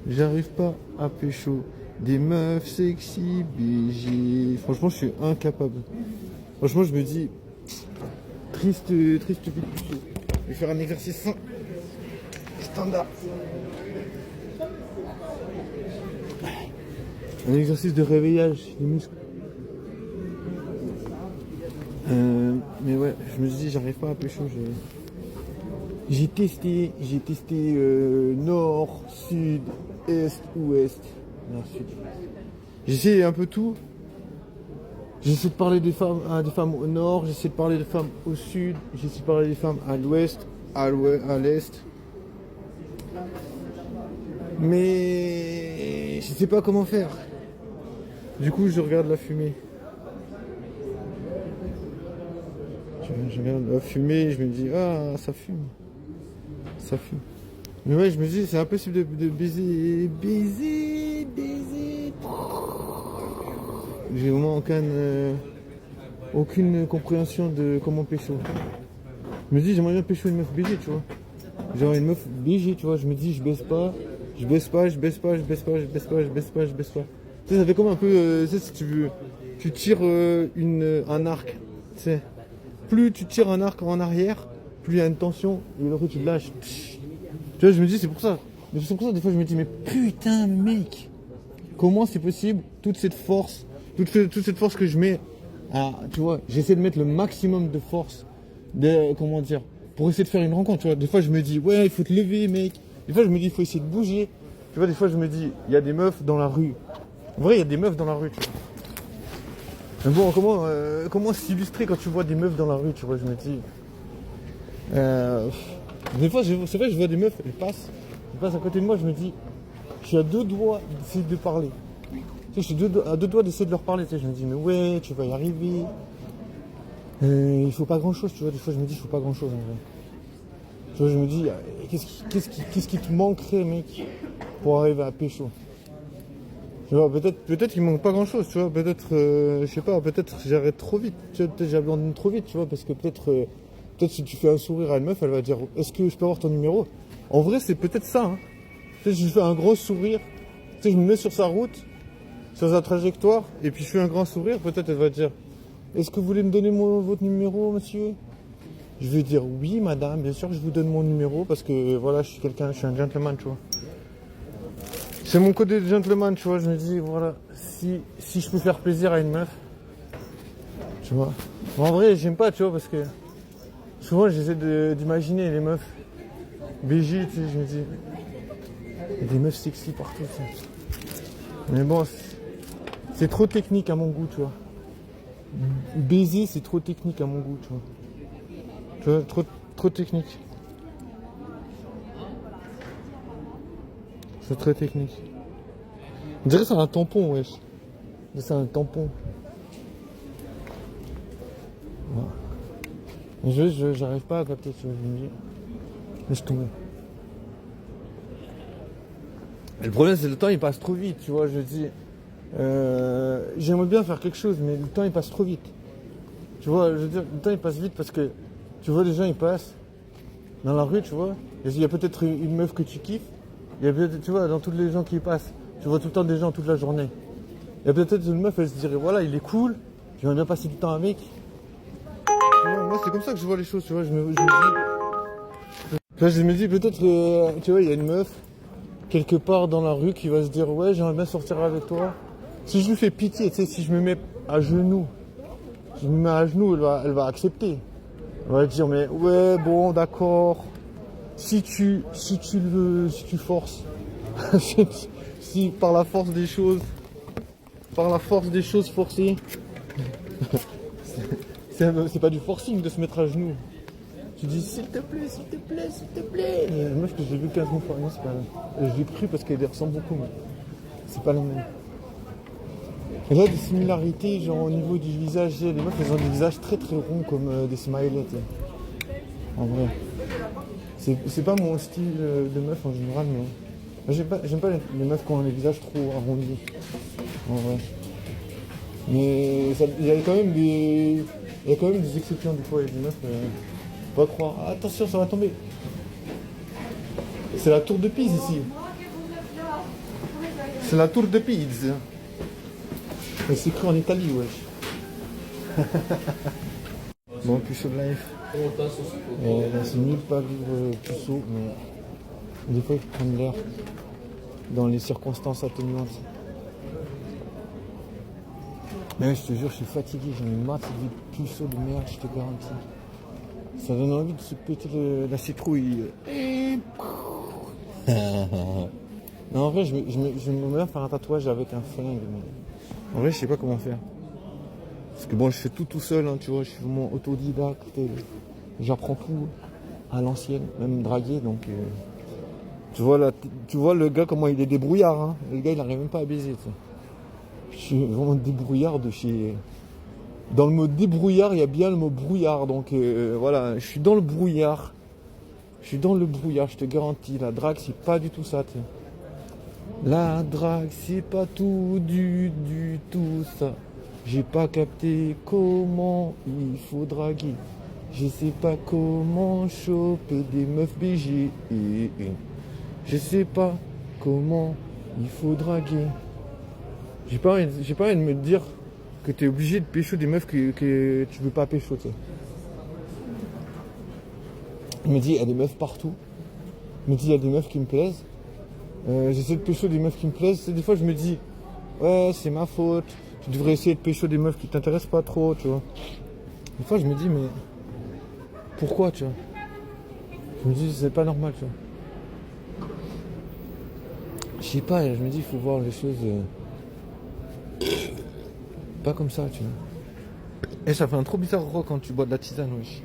j'arrive pas à pécho des meufs sexy BG. Franchement, je suis incapable. Franchement, je me dis, triste vie de pécho. Je vais faire un exercice standard. Un exercice de réveillage des muscles. Mais ouais, je me dis, j'arrive pas à pécho. J'ai testé nord, sud, est, ouest. Nord, sud. J'essaie un peu tout. J'essaie de parler des femmes au nord, j'essaie de parler des femmes au sud, j'essaie de parler des femmes à l'ouest, à l'est. Mais je sais pas comment faire. Du coup, je regarde la fumée. Je regarde la fumée et je me dis, ah, ça fume. Ça fume. Mais ouais, je me dis, c'est impossible de baiser. J'ai vraiment aucune compréhension de comment pécho. Je me dis, j'aimerais bien pécho une meuf BG, tu vois. Genre une meuf BG, tu vois. Je me dis, je baisse pas. Tu sais, ça fait comme un peu, tu sais, si tu veux, tu tires un arc, tu sais. Plus tu tires un arc en arrière, plus il y a une tension, et l'autre tu le lâches. Tu vois, je me dis, c'est pour ça. Mais c'est pour ça, des fois, je me dis, mais putain, mec, comment c'est possible, toute cette force que je mets tu vois, j'essaie de mettre le maximum de force, comment dire, pour essayer de faire une rencontre, tu vois. Des fois, je me dis, ouais, il faut te lever, mec. Des fois, je me dis, il faut essayer de bouger. Tu vois, des fois, je me dis, il y a des meufs dans la rue. En vrai, il y a des meufs dans la rue, tu vois. Mais bon, comment s'illustrer quand tu vois des meufs dans la rue, tu vois, je me dis. Des fois, c'est vrai, je vois des meufs, elles passent à côté de moi, je me dis, je suis à deux doigts d'essayer de parler. Tu sais, je suis à deux doigts d'essayer de leur parler, tu sais, je me dis, mais ouais, tu vas y arriver. Il faut pas grand chose, tu vois, des fois, je me dis, il faut pas grand chose, en vrai. Tu vois, je me dis, qu'est-ce qui te manquerait, mec, pour arriver à pécho? Tu vois, peut-être qu'il manque pas grand chose, tu vois, peut-être, je sais pas, peut-être j'arrête trop vite, tu vois, peut-être j'abandonne trop vite, tu vois, parce que peut-être si tu fais un sourire à une meuf, elle va dire, est-ce que je peux avoir ton numéro? En vrai, c'est peut-être ça, hein. Tu sais, je lui fais un gros sourire, tu sais, je me mets sur sa route, sur sa trajectoire, et puis je fais un grand sourire, peut-être elle va dire, est-ce que vous voulez me donner votre numéro, monsieur? Je vais dire, oui, madame, bien sûr, je vous donne mon numéro, parce que, voilà, je suis un gentleman, tu vois. C'est mon côté de gentleman, tu vois, je me dis, voilà, si je peux faire plaisir à une meuf, tu vois. En vrai, j'aime pas, tu vois, parce que souvent, j'essaie d'imaginer les meufs BG, tu sais, je me dis, il y a des meufs sexy partout, tu sais. Mais bon, c'est trop technique à mon goût, tu vois. Baiser, c'est trop technique à mon goût, tu vois. Tu vois, trop technique. C'est très technique. On dirait que c'est un tampon, wesh. C'est un tampon. Ouais. J'arrive pas à capter ce que je me dis. Laisse tomber. Et le problème, c'est que le temps, il passe trop vite, tu vois. Je dis, j'aimerais bien faire quelque chose, mais le temps, il passe trop vite. Tu vois, je veux dire, le temps, il passe vite parce que, tu vois, les gens, ils passent dans la rue, tu vois. Il y a peut-être une meuf que tu kiffes. Il y a peut-être, tu vois, dans tous les gens qui passent, tu vois tout le temps des gens toute la journée. Il y a peut-être une meuf, elle se dirait, voilà, il est cool, j'aimerais bien passer du temps avec. Tu vois, moi, c'est comme ça que je vois les choses, tu vois. Je me dis peut-être, tu vois, il y a une meuf, quelque part dans la rue, qui va se dire, ouais, j'aimerais bien sortir avec toi. Si je lui fais pitié, tu sais, si je me mets à genoux, elle va accepter. Elle va dire, mais ouais, bon, d'accord. Si tu le veux, si tu forces, si par la force des choses forcées, c'est pas du forcing de se mettre à genoux. Tu dis s'il te plaît, s'il te plaît, s'il te plaît. Mais moi je l'ai vu 15 000 fois, non, c'est pas là. Je l'ai cru parce qu'elle ressemble beaucoup, mais c'est pas la même. Et là, des similarités, genre au niveau du visage, les meufs elles ont des visages très très ronds comme des smileys. En vrai. C'est pas mon style de meuf en général, mais j'aime pas les meufs qui ont les visages trop arrondis. En vrai. Mais il y a quand même des exceptions des fois, il y a des meufs, faut pas croire. Ah, attention, ça va tomber. C'est la tour de Pise ici. C'est la tour de Pise. Mais c'est écrit en Italie, wesh. Bon, Puceau Life. Là, c'est nul pas vivre Puceau, mais des fois, il faut prendre l'air dans les circonstances atténuantes. Mais je te jure, je suis fatigué, j'en ai marre de cette vie de Puceau de merde, je te garantis. Ça donne envie de se péter la citrouille. Non, en vrai, je me mets à faire un tatouage avec un flingue. Mais... En vrai, je sais pas comment faire. Parce que bon, je fais tout seul, hein, tu vois, je suis vraiment autodidacte. J'apprends tout à l'ancienne, même draguer. Donc, tu vois, là, tu vois le gars, comment il est débrouillard. Hein. Le gars, il n'arrive même pas à baiser. Tu sais. Je suis vraiment débrouillard de chez... Dans le mot débrouillard, il y a bien le mot brouillard. Donc voilà, je suis dans le brouillard. Je suis dans le brouillard, je te garantis. La drague, c'est pas du tout ça. T'sais. La drague, c'est pas tout du tout ça. J'ai pas capté comment il faut draguer. Je sais pas comment choper des meufs BG. Je sais pas comment il faut draguer. J'ai pas envie de me dire que t'es obligé de pécho des meufs que tu veux pas pécho, tu sais. Il me dit, il y a des meufs partout. Il me dit, il y a des meufs qui me plaisent. J'essaie de pécho des meufs qui me plaisent. Des fois, je me dis, ouais, c'est ma faute. Tu devrais essayer de pécho des meufs qui t'intéressent pas trop, tu vois. Des fois, je me dis, mais pourquoi, tu vois. Je me dis, c'est pas normal, tu vois. Je sais pas, je me dis, il faut voir les choses pas comme ça, tu vois. Et ça fait un trop bizarre quand tu bois de la tisane, wesh.